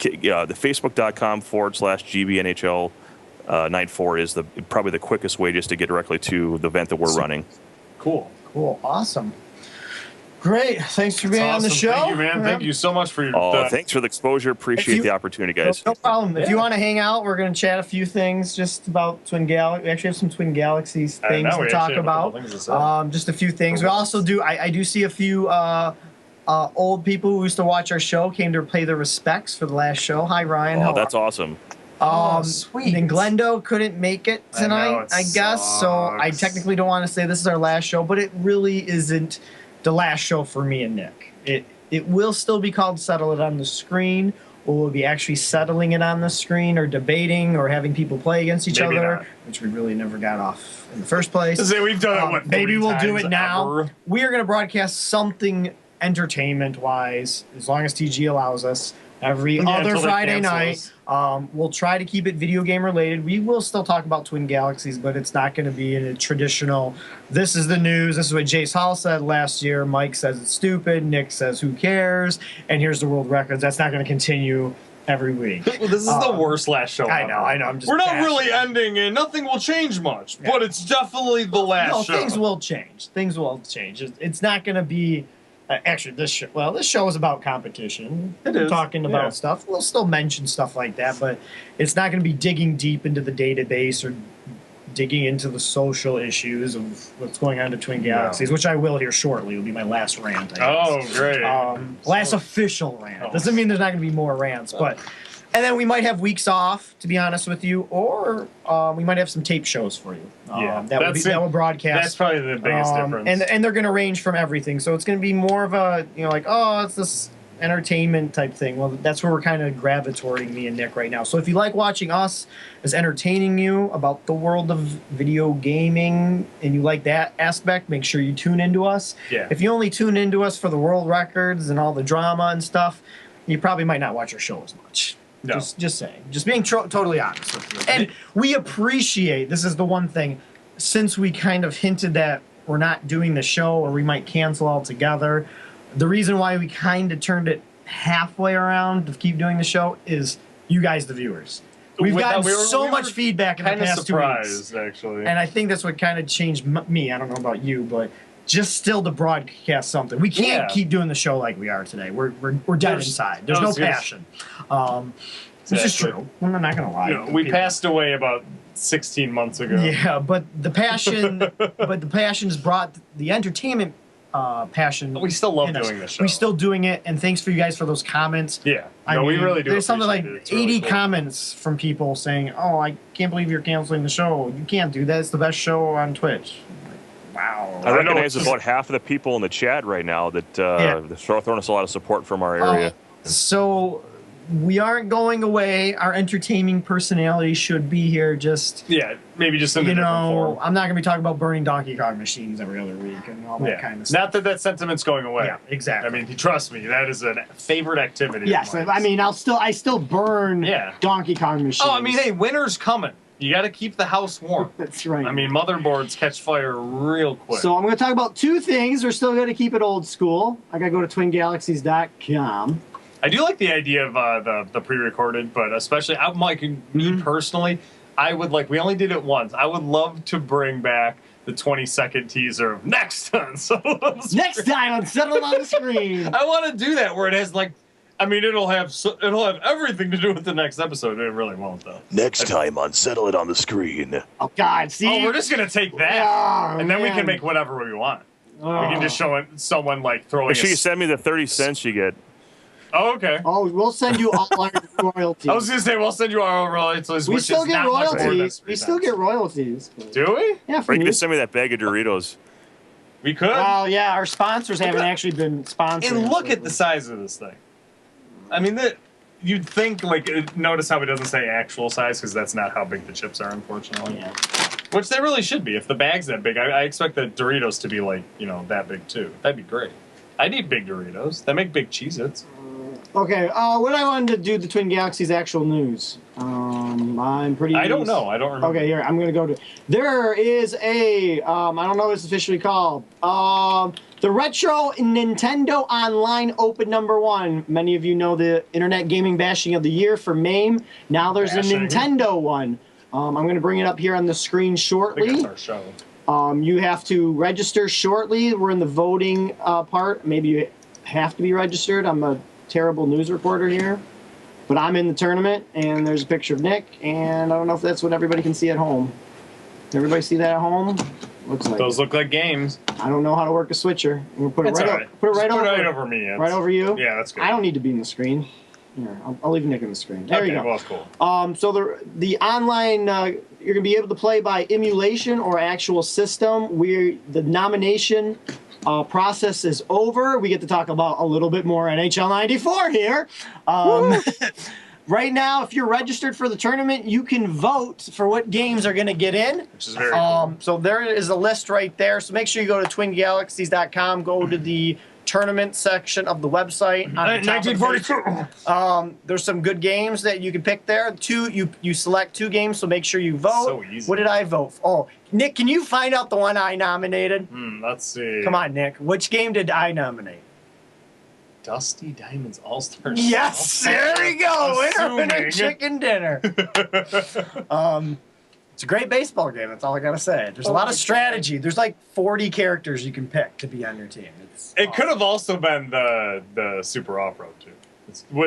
Facebook.com/GBNHL 94 is probably the quickest way just to get directly to the event that we're running. Cool. Awesome. Great. Thanks for being on the show. Thank you, man. Thank you so much for your thanks for the exposure. Appreciate the opportunity, guys. No problem. If you want to hang out, we're going to chat a few things just about Twin Galaxies. We actually have some Twin Galaxies things to talk about. Just a few things. We also do, I do see a few old people who used to watch our show came to pay their respects for the last show. Hi, Ryan. Oh, that's awesome. Sweet. And Glendo couldn't make it tonight, I guess. So I technically don't want to say this is our last show, but it really isn't the last show for me and Nick. It will still be called Settle It on the Screen, or we'll be actually settling it on the screen or debating or having people play against each other, which we really never got off in the first place. We've done it, maybe we'll do it now. We are going to broadcast something entertainment-wise, as long as TG allows us, every other Friday night. We'll try to keep it video game related. We will still talk about Twin Galaxies, but it's not going to be in a traditional, this is the news, this is what Jace Hall said last year, Mike says it's stupid, Nick says who cares, and here's the world records. That's not going to continue every week. Well, this is the worst last show I know. We're not really ending and nothing will change much, but it's definitely the last show. Things will change. It's not going to be... actually, this show is about competition. It is. Talking about stuff. We'll still mention stuff like that, but it's not going to be digging deep into the database or digging into the social issues of what's going on to Twin Galaxies, which I will here shortly. It'll be my last rant, I guess. Oh, great. Last official rant. Doesn't mean there's not going to be more rants, but... And then we might have weeks off, to be honest with you, or we might have some tape shows for you. That will broadcast. That's probably the biggest difference. And they're going to range from everything. So it's going to be more of a, it's this entertainment type thing. Well, that's where we're kind of gravitating, me and Nick, right now. So if you like watching us as entertaining you about the world of video gaming and you like that aspect, make sure you tune into us. Yeah. If you only tune into us for the world records and all the drama and stuff, you probably might not watch our show as much. No. Just saying. Just being totally honest with you. And we appreciate, this is the one thing, since we kind of hinted that we're not doing the show or we might cancel altogether, the reason why we kind of turned it halfway around to keep doing the show is you guys, the viewers. We've gotten so much feedback in the past 2 weeks. Actually. And I think that's what kind of changed me. I don't know about you, but just still to broadcast something. We can't keep doing the show like we are today. We're dead inside. There's no passion. This is true. I'm not going to lie. We passed away about 16 months ago. Yeah, but the passion's brought the entertainment passion. We still love doing this show. We're still doing it, and thanks for you guys for those comments. Yeah. We really do. There's something like it. 80 really cool. comments from people saying, "Oh, I can't believe you're canceling the show. You can't do that. It's the best show on Twitch." Wow. I recognize about half of the people in the chat right now that they're throwing us a lot of support from our area. So we aren't going away. Our entertaining personality should be here. Maybe just in a different form. I'm not going to be talking about burning Donkey Kong machines every other week and all that kind of stuff. Not that sentiment's going away. Yeah, exactly. I mean, trust me, that is a favorite activity. Yes, I mean, I still burn Donkey Kong machines. Oh, I mean, hey, winter's coming. You got to keep the house warm. That's right. I mean, motherboards catch fire real quick. So I'm going to talk about two things. We're still going to keep it old school. I got to go to twingalaxies.com. I do like the idea of the pre-recorded, but especially, Mike, me personally, I would we only did it once. I would love to bring back the 20-second teaser of next on Settled on the Screen. Next time on Settled on the Screen. I want to do that where it has like, I mean, it'll have everything to do with the next episode. It really won't though. Next time on Settle It on the Screen. Oh God, see? Oh, we're just gonna take that, and then we can make whatever we want. We can just show someone like throwing. Make sure you send me the 30 cents you get. Oh, okay. Oh, we'll send you all our royalties. I was gonna say we'll send you our royalties. We which still is get not much more than royalties. We 3 still cents. get royalties. Do we? Yeah, Or for you you. can send me that bag of Doritos. We could. Well, yeah, our sponsors haven't actually been sponsored. And look at the size of this thing. I mean, you'd think, like, notice how it doesn't say actual size, because that's not how big the chips are, unfortunately. Yeah. Which they really should be. If the bag's that big, I expect the Doritos to be, like, that big, too. That'd be great. I'd eat big Doritos. They make big Cheez-Its. Okay, what I wanted to do, the Twin Galaxies actual news. I'm pretty... I don't know. I don't remember. Okay, here, I'm going to go to... There is a... I don't know what it's officially called. The Retro Nintendo Online Open #1. Many of you know the Internet Gaming Bashing of the Year for MAME. Now there's a Nintendo one. I'm going to bring it up here on the screen I shortly. think that's our show. You have to register shortly. We're in the voting part. Maybe you have to be registered. I'm a terrible news reporter here. But I'm in the tournament, and there's a picture of Nick, and I don't know if that's what everybody can see at home. Can everybody see that at home? Looks like Those look like games. I don't know how to work a switcher. I'm gonna put it That's right, all right. put it right Just over, put it right over me. right over you. Yeah, that's good. I don't need to be in the screen. Here, I'll leave Nick in the screen. There Okay, you go. well, that's cool. So the online, you're gonna be able to play by emulation or actual system. The nomination process is over. We get to talk about a little bit more NHL 94 here. Right now, if you're registered for the tournament, you can vote for what games are going to get in. Which is very cool. So there is a list right there. So make sure you go to twingalaxies.com, go to the tournament section of the website. On the top of the page. 1942. There's some good games that you can pick there. You select 2 games, so make sure you vote. So easy. What did I vote for? Oh, Nick, can you find out the one I nominated? Let's see. Come on, Nick. Which game did I nominate? Dusty Diamonds All-Star. Yes, there we go. Winner, chicken dinner. It's a great baseball game. That's all I gotta say. There's a lot of strategy. There's like 40 characters you can pick to be on your team. It could have also been the Super Off Road too.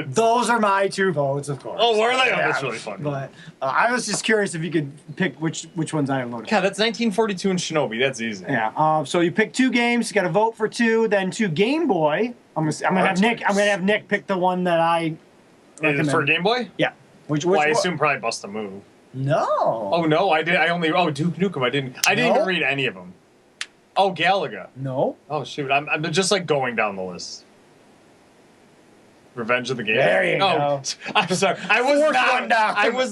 Those are my 2 votes, of course. Oh, were they? Yeah, Oh, that's really funny. But I was just curious if you could pick which ones I voted. God, that's 1942 and Shinobi. That's easy. Yeah. So you pick 2 games. You got to vote for 2. Then 2 Game Boy. I'm gonna have Nick. I'm gonna have Nick pick the one that I recommend. For Game Boy? Yeah. Which Well, I one? assume probably Bust a Move. No. Oh no, I did. I only. Oh, Duke Nukem. I didn't even read any of them. Oh, Galaga. No. Oh shoot, I'm just like going down the list. Revenge of the Game. There you go. I'm sorry. I was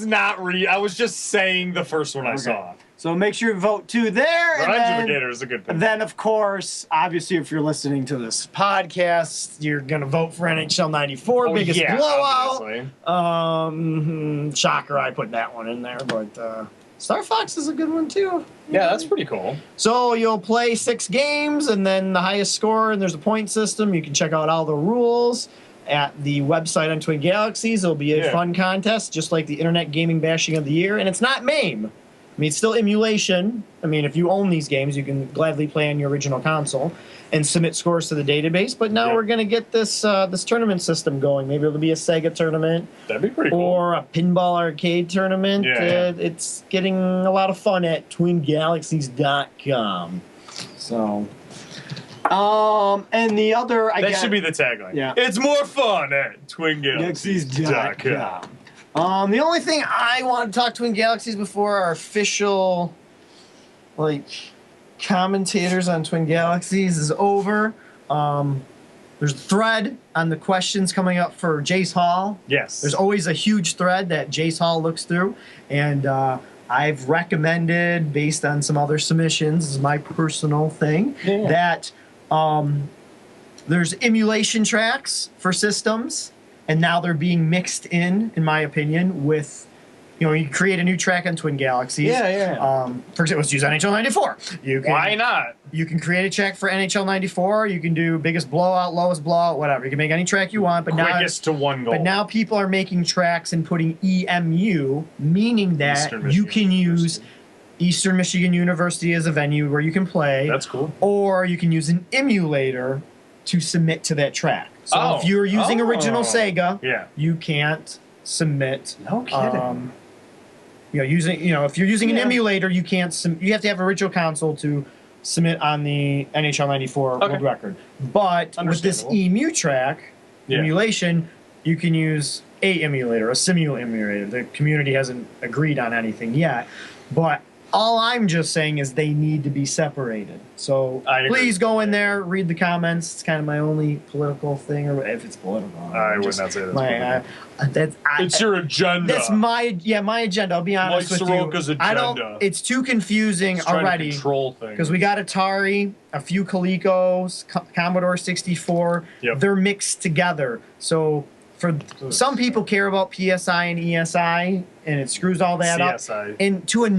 not. I was just saying the first one I saw. So make sure you vote 2 there. Revenge of the Gator is a good pick. Then, of course, obviously, if you're listening to this podcast, you're going to vote for NHL 94, biggest blowout. Obviously. Shocker, I put that one in there. But Star Fox is a good one, too. Yeah, that's pretty cool. So you'll play 6 games, and then the highest score, and there's a point system. You can check out all the rules at the website on Twin Galaxies. It'll be a fun contest, just like the Internet Gaming Bashing of the Year. And it's not MAME. I mean, it's still emulation. I mean, if you own these games, you can gladly play on your original console and submit scores to the database. But now we're going to get this this tournament system going. Maybe it'll be a Sega tournament. That'd be pretty cool. Or a pinball arcade tournament. It's getting a lot of fun at twingalaxies.com. So... and the other, that should be the tagline. Yeah. It's more fun at twingalaxies.com. The only thing I want to talk Twin Galaxies before our official, commentators on Twin Galaxies is over. There's a thread on the questions coming up for Jace Hall. Yes. There's always a huge thread that Jace Hall looks through, and I've recommended, based on some other submissions, this is my personal thing, that there's emulation tracks for systems, and now they're being mixed in my opinion, with, you create a new track on Twin Galaxies. For example, let's use NHL 94. Why not? You can create a track for NHL 94. You can do biggest blowout, lowest blowout, whatever. You can make any track you want. But quickest to 1 goal. But now people are making tracks and putting EMU, meaning that you can use Eastern Michigan University is a venue where you can play. That's cool. Or you can use an emulator to submit to that track. So if you're using original Sega, you can't submit. No kidding. If you're using an emulator, you can't. You have to have original console to submit on the NHL 94 world record. But with this EMU track emulation, you can use a emulator, a simul emulator. The community hasn't agreed on anything yet, but all I'm just saying is they need to be separated. So please go in there, read the comments. It's kind of my only political thing, or if it's political. I would not say that's it's your agenda. That's my agenda. I'll be honest with Soroka's you. agenda. It's too confusing already. Because we got Atari, a few Colecos, Commodore 64. Yep. They're mixed together. So for some people care about PSI and ESI, and it screws all that CSI. up. And to a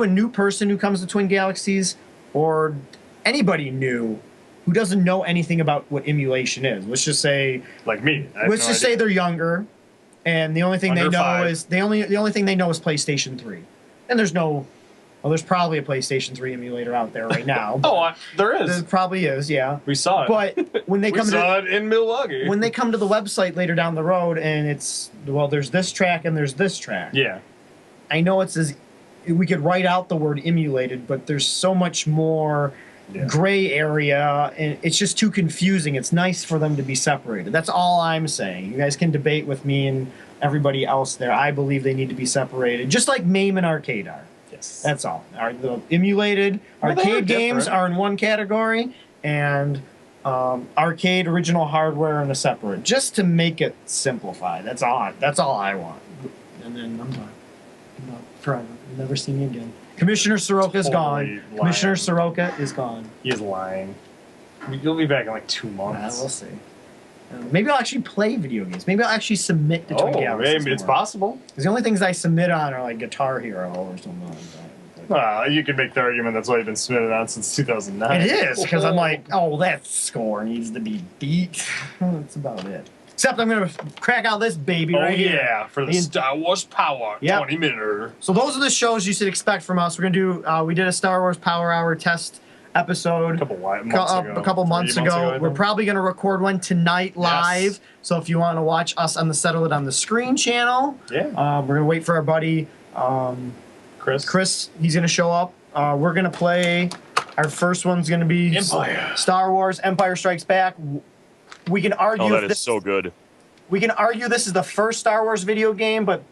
new person who comes to Twin Galaxies, or anybody new who doesn't know anything about what emulation is, let's just say, like me. Let's just say they're younger, and the only thing they know is the only thing they know is PlayStation 3, and there's probably a PlayStation 3 emulator out there right now. There is. There probably is, yeah. We saw it. But when they saw it in Milwaukee. When they come to the website later down the road, and it's there's this track and there's this track. Yeah. I know it says we could write out the word emulated, but there's so much more gray area, and it's just too confusing. It's nice for them to be separated. That's all I'm saying. You guys can debate with me and everybody else there. I believe they need to be separated, just like MAME and arcade are. Yes. That's all. The emulated arcade games are in one category, and arcade original hardware in a separate, just to make it simplify. That's all I want. And then I'm done. Forever. You'll never see me again. Commissioner Soroka is gone. Commissioner Soroka is gone. He is lying. You'll be back in like 2 months. We'll see. Maybe I'll actually play video games. Maybe I'll actually submit to Twin Galaxies. It's possible. Because the only things I submit on are like Guitar Hero or something like that. You could make the argument that's why you've been submitted on since 2009. It is, because I'm like, that score needs to be beat. That's about it. Except I'm going to crack out this baby right here. Oh, yeah, for the Star Wars Power 20-minute. So those are the shows you should expect from us. We're going to do, we did a Star Wars Power Hour test episode a couple months ago. We're probably going to record one tonight live. Yes. So if you want to watch us on the Settle It on the Screen channel, we're going to wait for our buddy Chris. He's going to show up. We're going to play. Our first one's going to be Star Wars Empire Strikes Back. We can argue that is so good. We can argue this is the first Star Wars video game, but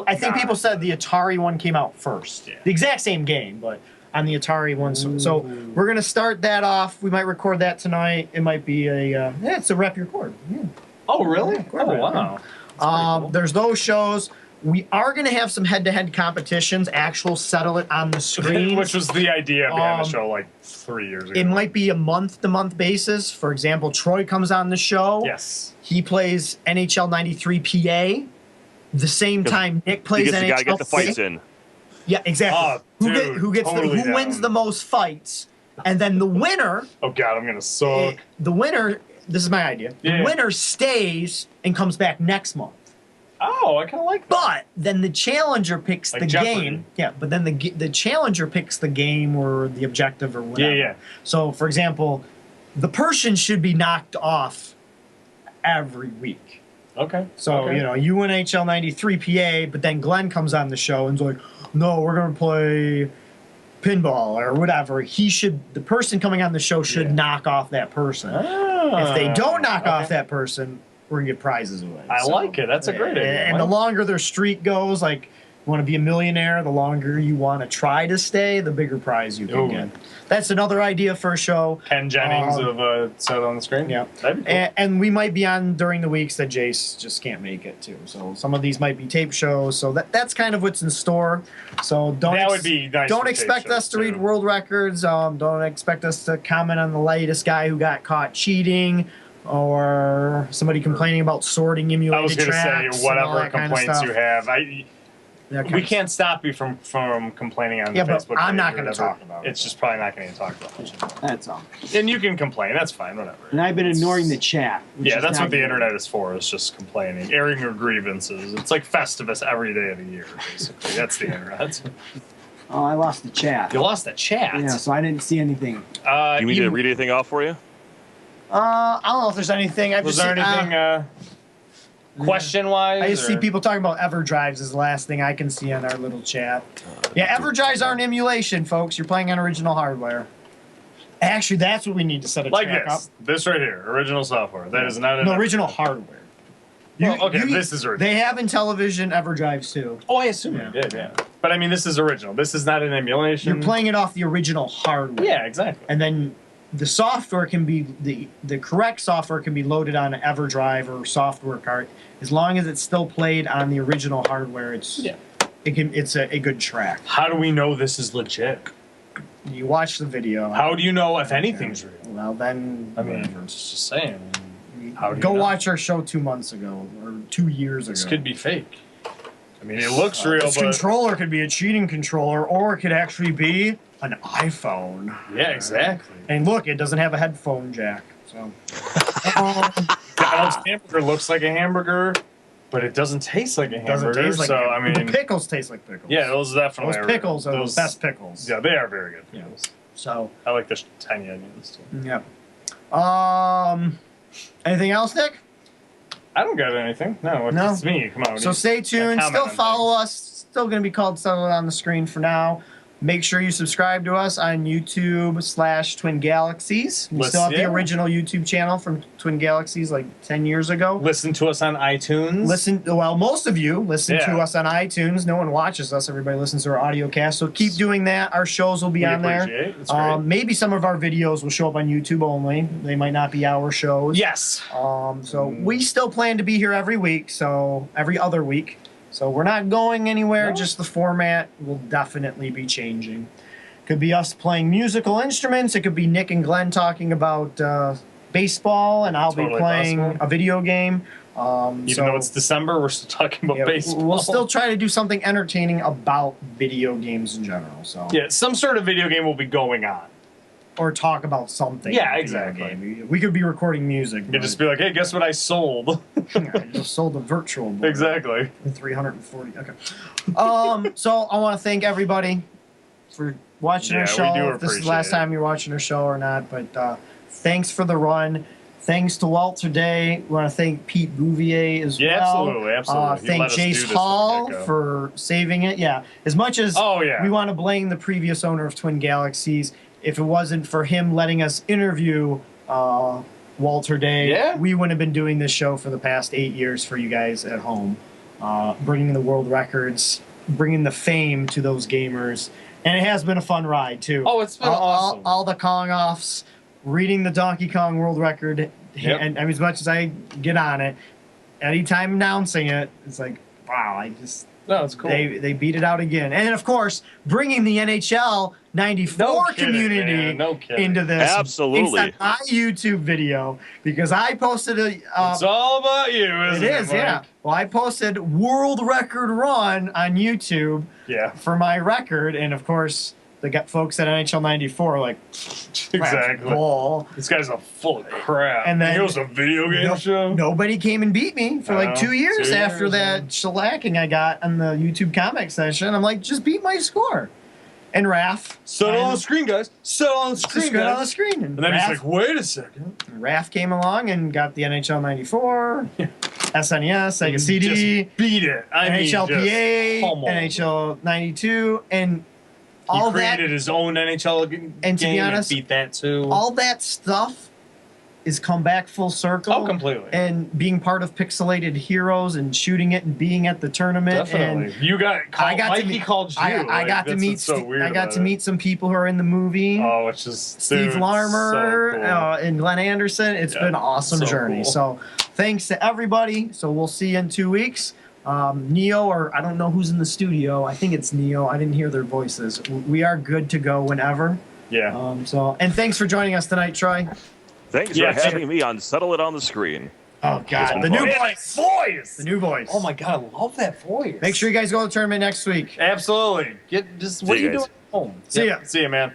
I think people said the Atari one came out first. Yeah. The exact same game, but on the Atari one. So we're going to start that off. We might record that tonight. It might be it's a rep record. Yeah. Oh, really? Wow. Cool. There's those shows. We are going to have some head-to-head competitions, actual Settle It on the Screen. Which was the idea behind the show like 3 years ago. It might be a month-to-month basis. For example, Troy comes on the show. Yes. He plays NHL 93 PA. The same time Nick plays NHL. You got to get the fights in. Yeah, exactly. Who wins the most fights? And then the winner... Oh, God, I'm going to suck. The winner... This is my idea. Yeah. The winner stays and comes back next month. Oh, I kind of like that. But then the challenger picks the game. Yeah, but then the challenger picks the game or the objective or whatever. Yeah. So, for example, the person should be knocked off every week. Okay. So, you win HL 93 PA, but then Glenn comes on the show and's like, no, we're going to play pinball or whatever. The person coming on the show should knock off that person. If they don't knock off that person, we're going to give prizes away. I like it. That's a great idea. And the longer their streak goes, like, you want to be a millionaire, the longer you want to try to stay, the bigger prize you can get. That's another idea for a show. Ken Jennings of Set on the Screen. Yeah. That'd be cool. And we might be on during the weeks that Jace just can't make it, too. So some of these might be tape shows. So that's kind of what's in store. So would be nice. Don't expect us to read world records. Don't expect us to comment on the latest guy who got caught cheating. Or somebody complaining about sorting emulated tracks. I was going to say, whatever complaints you have. We can't stop you from complaining on the Facebook. But I'm not going to talk about it. It's just probably not going to talk about it. That's all. And you can complain. That's fine. Whatever. And I've been ignoring the chat. Yeah, that's what the internet is for. Is just complaining, airing your grievances. It's like Festivus every day of the year, basically. That's the internet. Oh, I lost the chat. You lost the chat. Yeah, so I didn't see anything. Do you need me to read anything off for you? I don't know if there's anything. Was there anything question-wise? I just see people talking about EverDrives is the last thing I can see on our little chat. Yeah, EverDrives aren't emulation, folks. You're playing on original hardware. Actually, that's what we need to set a like track this. up. This right here, original software. That is not an No, original hardware. this is original. They have in television EverDrives too. Oh, I assume they did, yeah. But I mean, this is original. This is not an emulation. You're playing it off the original hardware. Yeah, exactly. And then the software can be the correct software can be loaded on an EverDrive or software card as long as it's still played on the original hardware. It's a good track. How do we know this is legit? You watch the video. How do you know if anything's real? Well, then I mean, I'm just saying. How do go you know? watch our show 2 months ago or 2 years ago. This could be fake. I mean, it looks real, This but controller could be a cheating controller, or it could actually be an iPhone. yeah, exactly. And look, it doesn't have a headphone jack. So Donald's hamburger looks like a hamburger, but it doesn't taste like a hamburger. I mean, the pickles taste like pickles. yeah, those definitely Those pickles are the best pickles. Yeah, they are very good pickles. So I like the tiny onions too. yeah. Anything else, Nick? I don't got anything. No, it's me. Come on. So stay tuned. Still follow us. Still going to be called Settle It on the Screen for now. Make sure you subscribe to us on YouTube/Twin Galaxies. We still have the original YouTube channel from Twin Galaxies like 10 years ago. Listen to us on iTunes. Well, most of you listen to us on iTunes. No one watches us. Everybody listens to our audio cast. So keep doing that. Our shows will be on there. It's great. Maybe some of our videos will show up on YouTube only. They might not be our shows. Yes. So we still plan to be here every week. So every other week. So we're not going anywhere, just the format will definitely be changing. Could be us playing musical instruments. It could be Nick and Glenn talking about baseball, and I'll be playing a video game. Even though it's December, we're still talking about baseball. We'll still try to do something entertaining about video games in general. So yeah, some sort of video game will be going on. Or talk about something. Yeah, exactly. We could be recording music. You could just be like, hey, guess what I sold? I just sold a virtual board. Exactly. 340. Okay. So I want to thank everybody for watching our show. If this is the last time you're watching our show or not, but thanks for the run. Thanks to Walter Day. We want to thank Pete Bouvier as well. Absolutely. Thank Jace Hall for saving it. Yeah. As much as we want to blame the previous owner of Twin Galaxies, if it wasn't for him letting us interview Walter Day, we wouldn't have been doing this show for the past 8 years for you guys at home. Bringing the world records, bringing the fame to those gamers. And it has been a fun ride, too. Oh, it's been awesome. All the Kong-offs, reading the Donkey Kong world record, and I mean, as much as I get on it, anytime announcing it, it's like, wow, No, it's cool. They beat it out again. And, of course, bringing the NHL 94 community into this. Absolutely. It's my YouTube video because I posted a... it's all about you, isn't it? It is, yeah. Well, I posted world record run on YouTube for my record. And, of course, the folks at NHL 94 are like... Exactly. Bull. This guy's full of crap. And then it was a video game show. Nobody came and beat me for like 2 years after that shellacking I got on the YouTube comment section. I'm like, just beat my score. And Raph. Set on the screen, guys. Set on the screen, guys. On the screen. And then he's like, wait a second. Raph came along and got the NHL 94, SNES, Sega CD. Just beat it. NHLPA, NHL 92, and all he created his own NHL game and to be honest, and beat that too. All that stuff is come back full circle. Oh, completely. And being part of Pixelated Heroes and shooting it and being at the tournament. Definitely. And you got called, Mikey called you. I got to meet some people who are in the movie. Oh, it's just Steve Larmer and Glenn Anderson. It's been an awesome journey. Cool. So thanks to everybody. So we'll see you in 2 weeks. Neo, or I don't know who's in the studio. I think it's Neo. I didn't hear their voices. We are good to go whenever. Yeah. And thanks for joining us tonight, Troy. Thanks for having me on Settle It on the Screen. Oh, God. The new voice. The new voice. Oh, my God. I love that voice. Make sure you guys go to the tournament next week. Absolutely. What are you doing at home? See ya. See ya, man.